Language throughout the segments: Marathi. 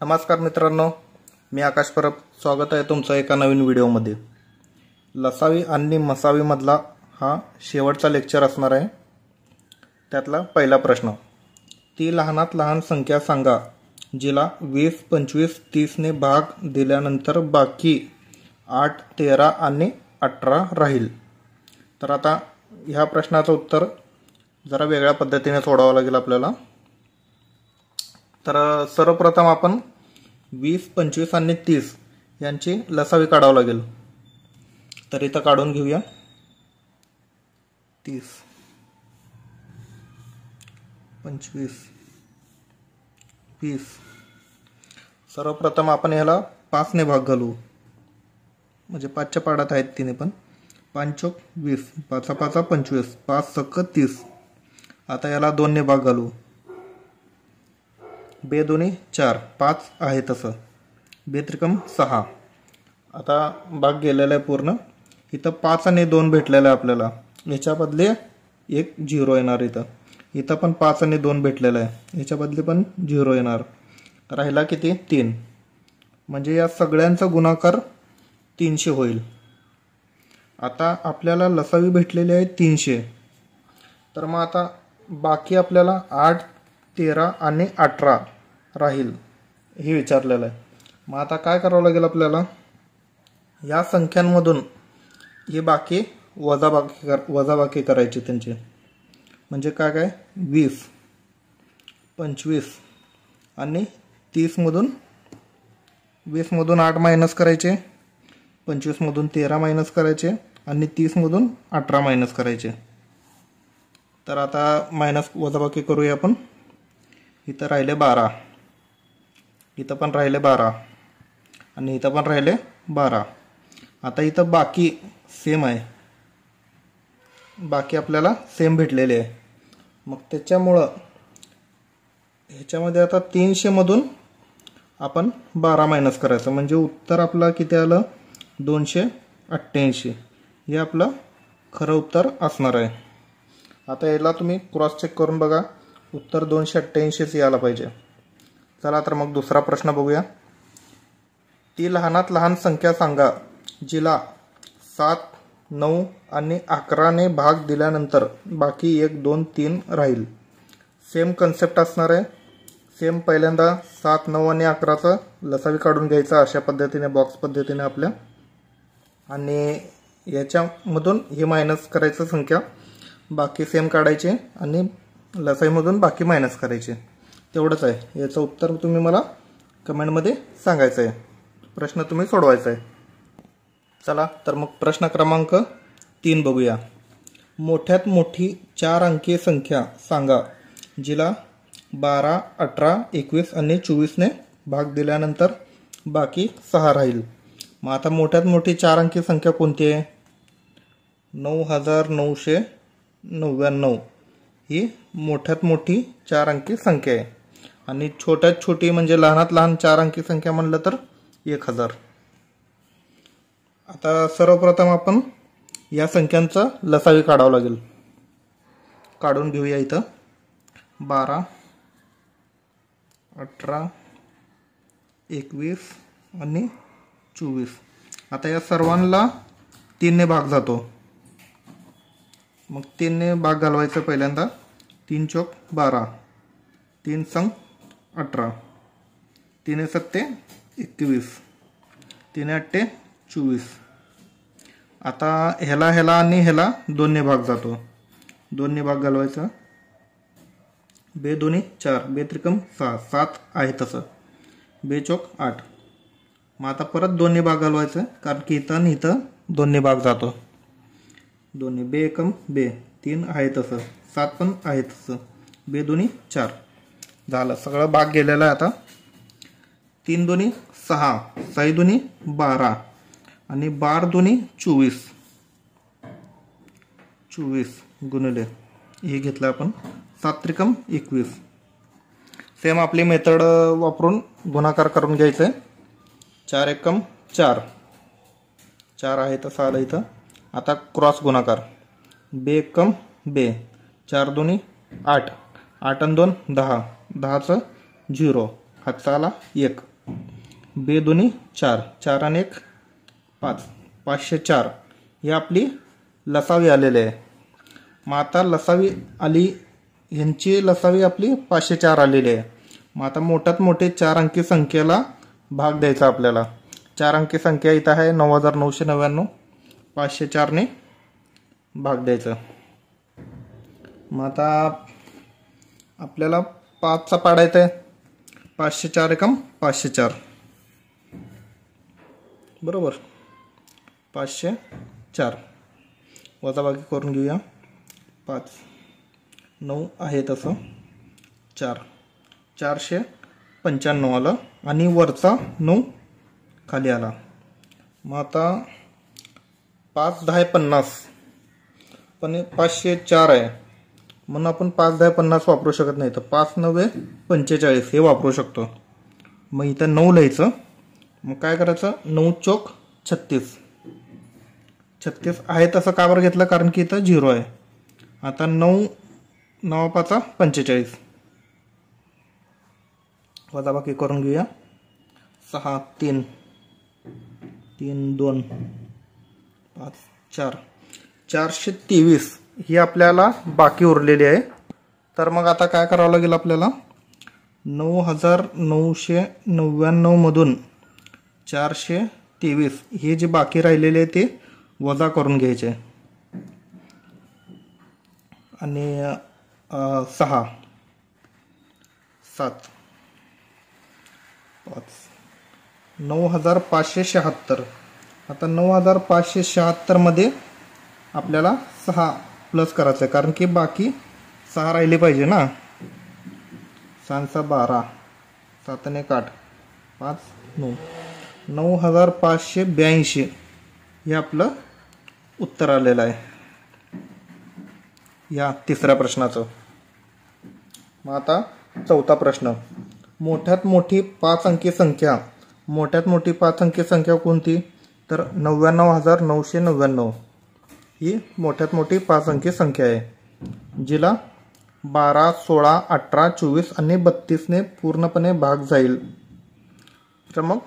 नमस्कार मित्रांनो, मी आकाश परब. स्वागत आहे तुमचं एका नवीन व्हिडिओमध्ये. लसावी आणि मसावी मधला हा शेवटचा लेक्चर असणार आहे. त्यातला पहिला प्रश्न, ती लहानात लहान संख्या सांगा जिला 20, 25, 30 ने भाग दिल्यानंतर बाकी 8, 13 आणि 18 राहील. तर आता ह्या प्रश्नाचं उत्तर जरा वेगळ्या पद्धतीने सोडवावं लागेल आपल्याला. तर सर्वप्रथम आपण 20, 25 आणि 30 यांची लसावी काढावं लागेल. तर इथं काढून घेऊया. 30, 25, 20. सर्वप्रथम आपण ह्याला 5 ने भाग घालू, म्हणजे 5च्या पाड्यात आहेत तिने पण. 5 चौक 20, 5 5 25, 5 सक्क 30. आता याला 2 ने भाग घालू. बे दोन्ही 4, 5 आहे तसं. बे त्रिकम 6. आता भाग गेलेला आहे पूर्ण. इथं 5 आणि 2 भेटलेला आहे आपल्याला. याच्या बदले एक 0 येणार. इथं पण 5 आणि 2 भेटलेला आहे. याच्या बदले पण 0 येणार. राहिला किती? 3. म्हणजे या सगळ्यांचा गुणाकार 300 होईल. आता आपल्याला लसावी भेटलेली आहे 300. तर मग आता बाकी आपल्याला 8, 13 आणि 18 राहील हे विचारलेलं आहे. मग आता काय करावं लागेल आपल्याला? या संख्यांमधून हे बाकी वजाबाकी करायची त्यांची. म्हणजे काय 20, 25 आणि 30 मधून 20 मधून 8 मायनस करायचे, 25 मधून 13 मायनस करायचे आणि 30 मधून 18 मायनस करायचे. तर आता मायनस वजाबाकी करूया आपण. इथं राहिले 12, इथं पण राहिले 12 आणि इथं पण राहिले 12. आता इथं बाकी सेम आहे. बाकी आपल्याला सेम भेटलेले आहे. मग त्याच्यामुळं ह्याच्यामध्ये आता 300 मधून आपण 12 मायनस करायचं. म्हणजे उत्तर आपलं किती आलं? 288. हे आपलं खरं उत्तर असणार आहे. आता याला तुम्ही क्रॉस चेक करून बघा. उत्तर 288च यायला पाहिजे. चला तर मग दुसरा प्रश्न बघूया. ती लहानात लहान संख्या सांगा जिला 7, 9 आणि 11 ने भाग दिल्यानंतर बाकी 1, 2, 3 राहील. सेम कन्सेप्ट असणार आहे. सेम पहिल्यांदा 7, 9 आणि 11चा लसावी काढून घ्यायचा अशा पद्धतीने, बॉक्स पद्धतीने आपल्या. आणि याच्यामधून हे मायनस करायचं संख्या, बाकी सेम काढायचे आणि लसाईमधून बाकी मायनस करायचे. तेवढंच आहे. याचं उत्तर तुम्ही मला कमेंटमध्ये सांगायचं आहे. प्रश्न तुम्ही सोडवायचा आहे. चला तर मग प्रश्न क्रमांक 3 बघूया. मोठ्यात मोठी 4 अंकी संख्या सांगा जिला 12, 18, 21 आणि 24 ने भाग दिल्यानंतर बाकी 6 राहील. मग आता मोठ्यात मोठी 4 अंकी संख्या कोणती आहे? 9999 ही मोठ्यात मोठी 4 अंकी संख्या आहे. आणि छोट्यात छोटी म्हणजे लहानात लहान 4 अंकी संख्या म्हणलं तर 1000. आता सर्वप्रथम आपण या संख्यांचा लसावी काढावं लागेल. काढून घेऊया. इथं 12, 18, 21 आणि 24. आता या सर्वांना 3 ने भाग जातो. मग 3 ने भाग घालवायचं पहिल्यांदा. 3 चौक 12, 3 संग 18, 3 सत्ते 21, 3 अट्टे 24. आता ह्याला आणि ह्याला 2 ने भाग जातो. 2 ने भाग घालवायचा. बे दोन्ही 4, बे त्रिकम 6, 7 आहे तसं. बे चौक 8. मग आता परत 2 ने भाग घालवायचं, कारण की इथं आणि इथं 2 ने भाग जातो. दोन्ही बे एकम बे 3 आहे तसं, 7 पण आहे तसं. बे दोन्ही 4 झालं. सगळं भाग गेलेला आहे. आता 3 दोन्ही 6, 6 दोन्ही 12 आणि 12 दोन्ही 24. 24 गुणिले हे घेतलं आपण 7 त्रिकम 21. सेम आपली मेथड वापरून गुणाकार करून घ्यायचं आहे. 4 एकम 4, 4 आहे तसं आलं इथं. आता क्रॉस गुणाकार. बे एकम बे 4 दोन्ही 8, 8 आणि 2 10, 10चं 0, हातचा आला 1. बे दोन्ही 4, 4 आणि 1 5, 504 ही आपली लसावी आलेली आहे. मग आता लसावी आली, ह्यांची लसावी आपली 504 आलेली आहे. मग आता मोठ्यात मोठे 4 अंकी संख्येला भाग द्यायचा आपल्याला. 4 अंकी संख्या इथं आहे 9999, 504 ने भाग द्यायचा. मग आता आपल्याला 5चा पाडायचा आहे. 504 एकम 504 बरोबर. 504 वजाबाकी करून घेऊया. 5 9 आहे तसं 4, 495 आलं आणि वरचा 9 खाली आला. मग आता 5 10 50 पण 504 आहे म्हणून आपण 5 10 50 वापरू शकत नाही. तर 5 9 45 हे वापरू शकतो. मग इथं 9 लिहायचं. मग काय करायचं, 9 चौक 36. 36 आहे तसं का बरं घेतलं, कारण की इथं 0 आहे. आता 9 9 5 45 वजाबाकी करून घेऊया. 6 3 3 2 5 4 423 ही आपल्याला बाकी उरलेली आहे. तर मग आता काय करावं लागेल आपल्याला, 9999 मधून 423 हे जे बाकी राहिलेले आहे ते वजा करून घ्यायचे. आणि 6 7 5 9576. आता 9576 मध्ये आपल्याला 6 प्लस करायचं आहे, कारण की बाकी 6 राहिले पाहिजे ना. 6 12 7 1 8 5 9 9582 हे आपलं उत्तर आलेलं आहे या तिसऱ्या प्रश्नाचं. मग आता चौथा प्रश्न. मोठ्यात मोठी 5 अंकी संख्या, मोठ्यात मोठी 5 अंकी संख्या कोणती, तर 99999 ही मोठ्यात मोठी 5 अंकी संख्या आहे, जिला 12 16 18 24 आणि 32 ने पूर्णपणे भाग जाईल. तर मग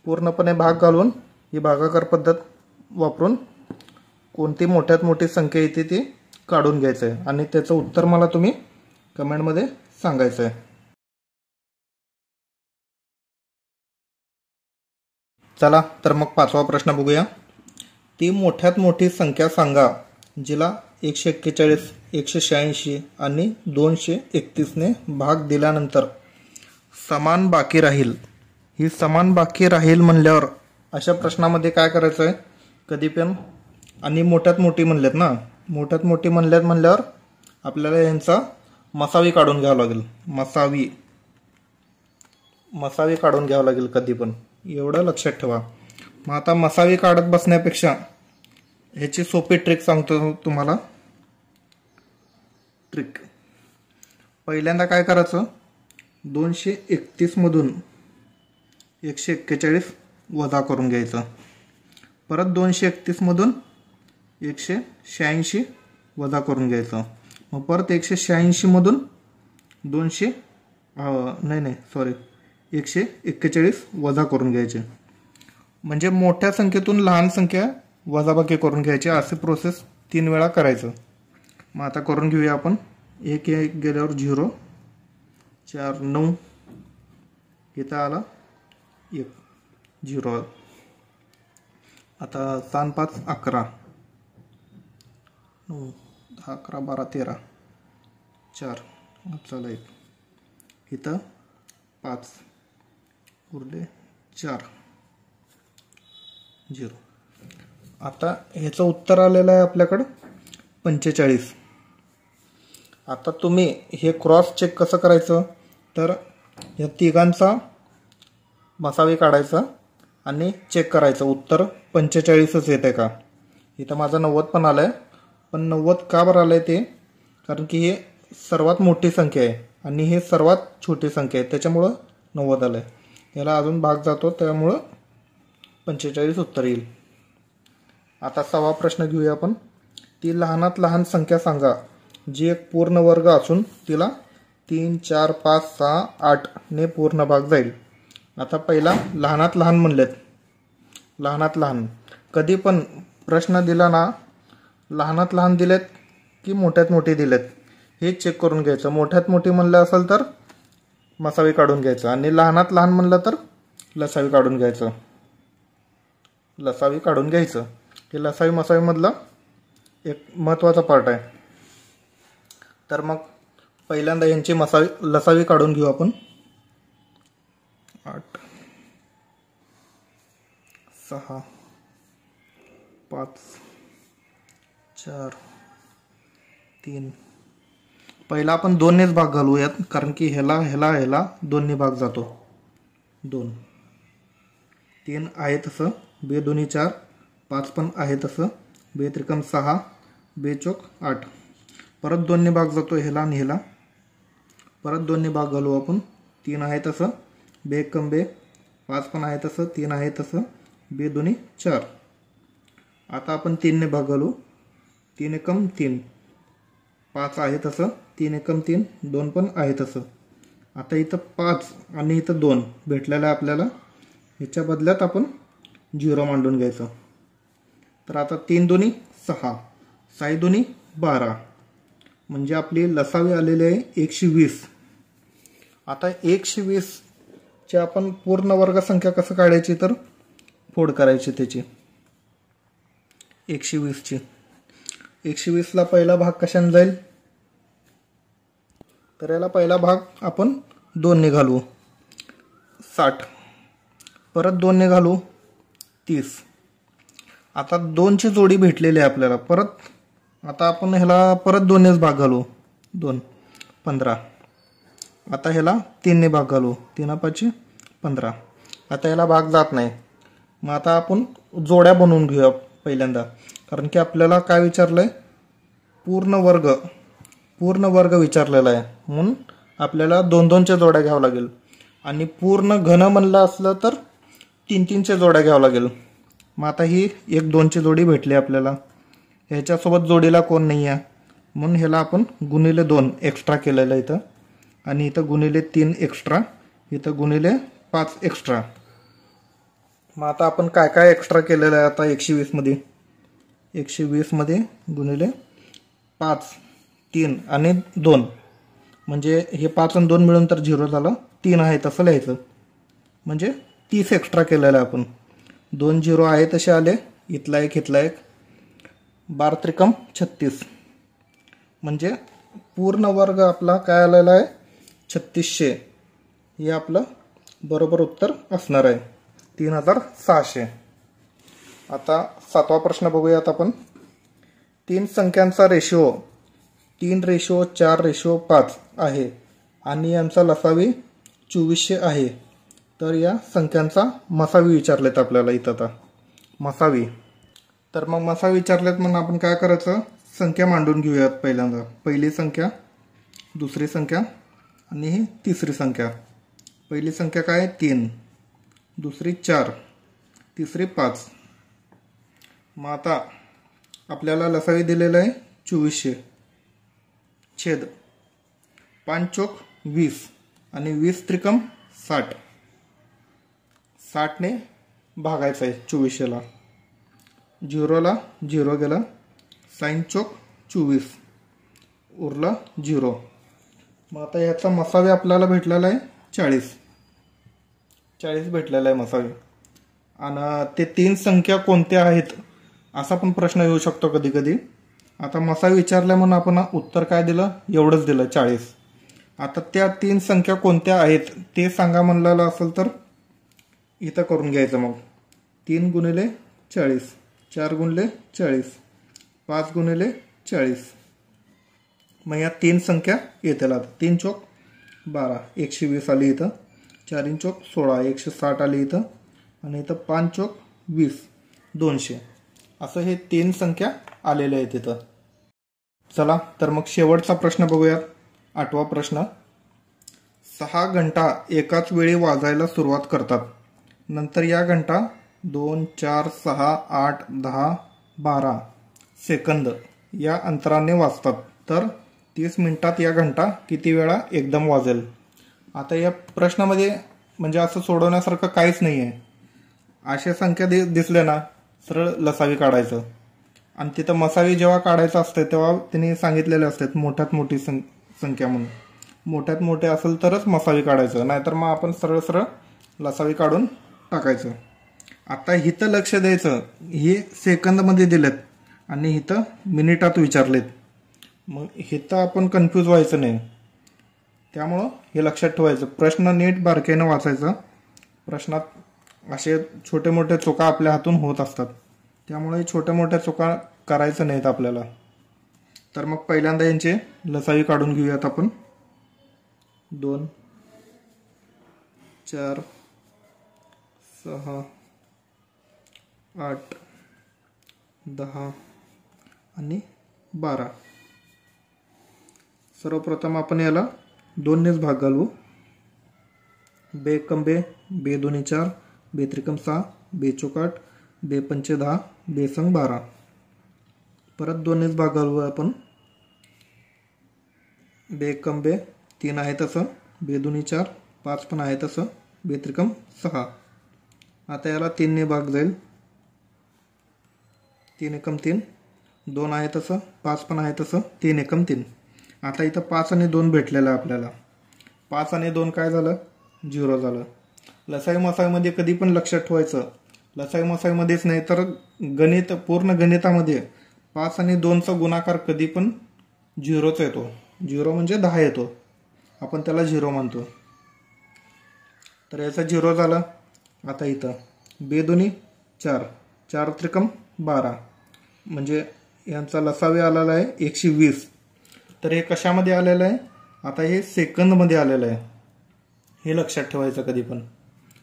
पूर्णपणे भाग घालून ही भागाकार पद्धत वापरून कोणती मोठ्यात मोठी संख्या येते ती काढून घ्यायचं आहे आणि त्याचं उत्तर मला तुम्ही कमेंटमध्ये सांगायचं आहे. चला तर मग 5वा प्रश्न बघूया. ती मोठ्यात मोठी संख्या सांगा जिला 141 186 आणि 231 ने भाग दिल्यानंतर समान बाकी राहील. ही समान बाकी राहील म्हणल्यावर अशा प्रश्नामध्ये काय करायचं आहे, कधी पण आणि मोठ्यात मोठी म्हणलेत ना, मोठ्यात मोठी म्हणल्यात म्हणल्यावर आपल्याला यांचा मसावी काढून घ्यावं लागेल. मसावी काढून घ्यावं लागेल कधी पण, एवढं लक्षात ठेवा. मग आता मसावी काढत बसण्यापेक्षा ह्याची सोपी ट्रिक सांगतो तुम्हाला. ट्रिक पहिल्यांदा काय करायचं, 231 मधून 141 वजा करून घ्यायचं. परत 231 मधून 186 वजा करून घ्यायचं. मग परत 186 मधून 141 वजा करून घ्यायचे. म्हणजे मोठ्या संख्येतून लहान संख्या वजाबाकी करून घ्यायची. असे प्रोसेस 3 वेळा करायचं. मग आता करून घेऊया आपण. 1 1 गेल्यावर 0 4 9 इथं आला 1 0. आता 3 5 11 9 10 11 12 13 4 चला 1 इथं 5 उरले 4 0. आता ह्याचं उत्तर आलेलं आहे आपल्याकडं 45. आता तुम्ही हे क्रॉस चेक कसं करायचं, तर या तिघांचा मसावी काढायचा आणि चेक करायचं उत्तर 45च येते का. इथं माझा 90 पण आलं आहे, पण 90 का बरं आलं आहे ते, कारण की हे सर्वात मोठी संख्या आहे आणि हे सर्वात छोटी संख्या आहे, त्याच्यामुळं 90 आलं आहे. याला अजून भाग जातो त्यामुळं 45 उत्तर येईल. आता 6वा प्रश्न घेऊया आपण. ती लहानात लहान संख्या सांगा जी एक पूर्ण वर्ग असून तिला 3 4 5 6 8 ने पूर्ण भाग जाईल. आता पहिला लहानात लहान म्हणलेत, लहानात लहान. कधी पण प्रश्न दिला ना, लहानात लहान दिलेत की मोठ्यात मोठी दिलेत हे चेक करून घ्यायचं. मोठ्यात मोठी म्हणलं असेल तर मसावी काढून घ्यायचं, आणि लहानात लहान म्हणलं तर लसावी काढून घ्यायचं. लसावी काढून घ्यायचं. हे लसावी मसावी मधला एक महत्त्वाचा पार्ट आहे. तर मग पहिल्यांदा यांची लसावी काढून घेऊ आपण. 8 6 5 4 3. पहिला आपण 2नेच भाग घालूयात, कारण की ह्याला 2ने भाग जातो. 2 3 आहे तसं, 2 2 4, 5 पण आहे तसं, 2 त्रिकम 6, 2 चौक 8. परत 2ने भाग जातो ह्याला आणि ह्याला, परत 2ने भाग घालू आपण. 3 आहे तसं, 2 एकम 2, 5 पण आहे तसं, 3 आहे तसं, 2 2 4. आता आपण 3ने भाग घालू. 3 एकम 3, 5 आहे तसं, 3 एकम 3, 2 पण आहे तसं. आता इथं 5 आणि इथं 2 भेटलेलं आहे आपल्याला. ह्याच्या बदल्यात आपण 0 मांडून घ्यायचं. तर आता 3 2 6, 6 2 12, म्हणजे आपली लसावी आलेली आहे 120. आता 120 ची आपण पूर्ण वर्ग संख्या कसं काढायची, तर फोड करायची त्याची. 120 ची 120 ला पहिला भाग कशाने जाईल, तर याला पहिला भाग आपण 2ने घालू. 60. परत 2ने घालू. 30. आता 2ची जोडी भेटलेली आहे आपल्याला. परत आता आपण ह्याला परत 2नेच भाग घालू. 2 15. आता ह्याला 3ने भाग घालू. 3 5 15. आता ह्याला भाग जात नाही. मग आता आपण जोड्या बनवून घेऊया पहिल्यांदा, कारण की आपल्याला काय विचारलंय, पूर्ण वर्ग विचारलेला आहे. म्हणून आपल्याला 2 2च्या जोड्या घ्यावं लागेल, आणि पूर्ण घन म्हणलं असलं तर 3 3च्या जोड्या घ्यावं लागेल. मग आता ही 1 2ची जोडी भेटली आपल्याला. ह्याच्यासोबत जोडीला कोण नाही आहे, म्हणून ह्याला आपण गुणिले 2 एक्स्ट्रा केलेलं इथं, आणि इथं गुणिले 3 एक्स्ट्रा, इथं गुणिले 5 एक्स्ट्रा. मग आता आपण काय काय एक्स्ट्रा केलेलं आहे आता 120 मध्ये. 120 मध्ये गुणिले 5, 3 आणि 2, म्हणजे हे 5 आणि 2 मिळून तर 0 झालं. 3 आहे तसं लिहायचं, म्हणजे 30 एक्स्ट्रा केलेलं आहे आपण. 2 0 आहे तसे आले, इथला एक इथला एक. 12 त्रिकम 36, म्हणजे पूर्ण वर्ग आपला काय आलेला आहे 3600. हे आपलं बरोबर उत्तर असणार आहे 3600. आता 7वा प्रश्न बघूयात आपण. 3 संख्यांचा रेशिओ 3:4:5 आहे आणि यांचा लसावी 2400 आहे. तर या संख्यांचा मसावी विचारलेत आपल्याला इथं. आता मसावी, तर मग मसावी विचारलेत म्हणून आपण काय करायचं, संख्या मांडून घेऊयात पहिल्यांदा. पहिली संख्या, दुसरी संख्या आणि ही तिसरी संख्या. पहिली संख्या काय 3, दुसरी 4, तिसरी 5. मग आता आपल्याला लसावी दिलेलं आहे 2400 छेद 5 चौक 20 आणि 20 त्रिकम 60. 60ने भागायचं आहे 2400ला. 0ला 0 गेला, साइन चौक 24, उरला 0. मग आता ह्याचा मसावी आपल्याला भेटलेला आहे 40 भेटलेला आहे मसावी. आणि ते 3 संख्या कोणत्या आहेत असा पण प्रश्न येऊ शकतो कधी कधी. आता मसावी विचारल्या म्हणून आपण उत्तर काय दिलं, एवढंच दिलं 40. आता त्या 3 संख्या कोणत्या आहेत ते सांगा म्हणलेलं असेल तर इथं करून घ्यायचं. मग 3 गुणिले 40, 4 गुणिले 40, 5 गुणिले 40. मग या 3 संख्या येतील. आता 3 चौक 12, 120 आली इथं. 4 चौक 16, 160 आली इथं. आणि इथं 5 चौक 20, 200. असं हे 3 संख्या आलेल्या आहेत इथं. चला तर मग शेवटचा प्रश्न बघूयात. 8वा प्रश्न. 6 घंटा एकाच वेळी वाजायला सुरुवात करतात. नंतर या घंटा 2, 4, 6, 8, 10, 12 सेकंद या अंतराने वाजतात. तर 30 मिनिटात या घंटा किती वेळा एकदम वाजेल. आता या प्रश्नामध्ये म्हणजे असं सोडवण्यासारखं काहीच नाही आहे. अशा संख्या दिसल्या ना सरळ लसावी काढायचं. आणि तिथं मसावी जेव्हा काढायचं असतं तेव्हा त्यांनी सांगितलेले असतात मोठ्यात मोठी संख्या म्हणून. मोठ्यात मोठे असेल तरच मसावी काढायचं, नाहीतर मग आपण सरळ सरळ लसावी काढून टाकायचं. आता इथं लक्ष द्यायचं, हे सेकंदमध्ये दिलेत आणि इथं मिनिटात विचारलेत. मग इथं आपण कन्फ्यूज व्हायचं नाही. त्यामुळं हे लक्षात ठेवायचं. प्रश्न नीट बारकाईनं वाचायचा. प्रश्नात असे छोटे मोठे चुका आपल्या हातून होत असतात, त्यामुळे छोट्या मोठ्या चुका करायचं नाहीत आपल्याला. तर मग पहिल्यांदा यांचे लसावी काढून घेऊयात आपण. 2 4 6 8 10 आणि 12. सर्वप्रथम आपण याला 2 नेच भाग घालू. बे एकम बे, बे दोन्ही 4, बे त्रिकम 6, बे चौक 8, बे पंचे 10, बे संग 12. परत 2 नेच भाग घालू आपण. बे एकम बे 3 आहे तसं, बे दोन्ही 4, 5 पण आहे तसं, बे त्रिकम 6. आता याला 3 ने भाग जाईल. 3 एकम 3, 2 आहे तसं, 5 पण आहे तसं, 3 एकम 3. आता इथं 5 आणि 2 भेटलेलं आहे आपल्याला. 5 आणि 2 काय झालं? 0 झालं. लसाई मसाईमध्ये कधी पण लक्षात ठेवायचं, लसाई मसाईमध्येच नाही तर गणित, पूर्ण गणितामध्ये 5 आणि 2चा गुणाकार कधी पण 0च येतो. 0 म्हणजे 10 येतो, आपण त्याला 0 म्हणतो. तर याचा 0 झाला. आता इथं बे दोन्ही 4, 4 त्रिकम 12, म्हणजे यांचा लसावी आलेला आहे 120. तर हे कशामध्ये आलेलं आहे? आता हे सेकंदमध्ये आलेलं आहे, हे लक्षात ठेवायचं कधी पण.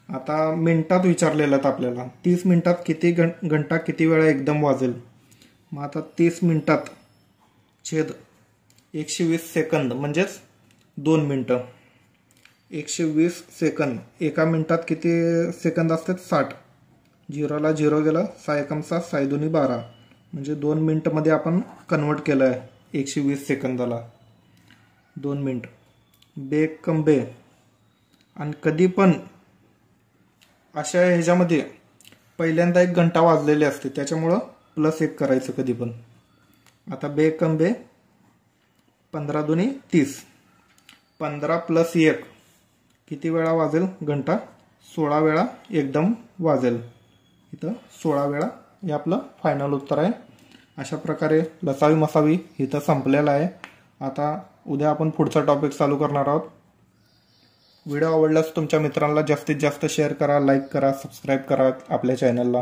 आता मिनिटात विचारलेलं आहे आपल्याला, 30 मिनिटात किती घंटा किती वेळा एकदम वाजेल. मग आता 30 मिनिटात छेद 120 सेकंद म्हणजेच 2 मिनिटं. 120 सेकंद, एका मिनिटात किती सेकंद असतात? 60. 0ला 0 गेला, 6 एकम 6, 6 दोन्ही 12, म्हणजे 2 मिनिटमध्ये आपण कन्वर्ट केलं आहे 120 सेकंदाला. 2 मिनिट. बे एकम बे. आणि कधी पण अशा ह्याच्यामध्ये पहिल्यांदा 1 घंटा वाजलेले असते, त्याच्यामुळं +1 करायचं कधी पण. आता बे एकम बे 15 दोन्ही 30, 15 + 1 किती वेळा वाजेल घंटा? 16 वेळा एकदम वाजेल. इथं 16 वेळा हे आपलं फायनल उत्तर आहे. अशा प्रकारे लसावी मसावी इथं संपलेला आहे. आता उद्या आपण पुढचा टॉपिक चालू करणार आहोत. व्हिडिओ आवडल्यास तुमच्या मित्रांना जास्तीत जास्त शेअर करा, लाईक करा, सबस्क्राईब करा आपल्या चॅनलला.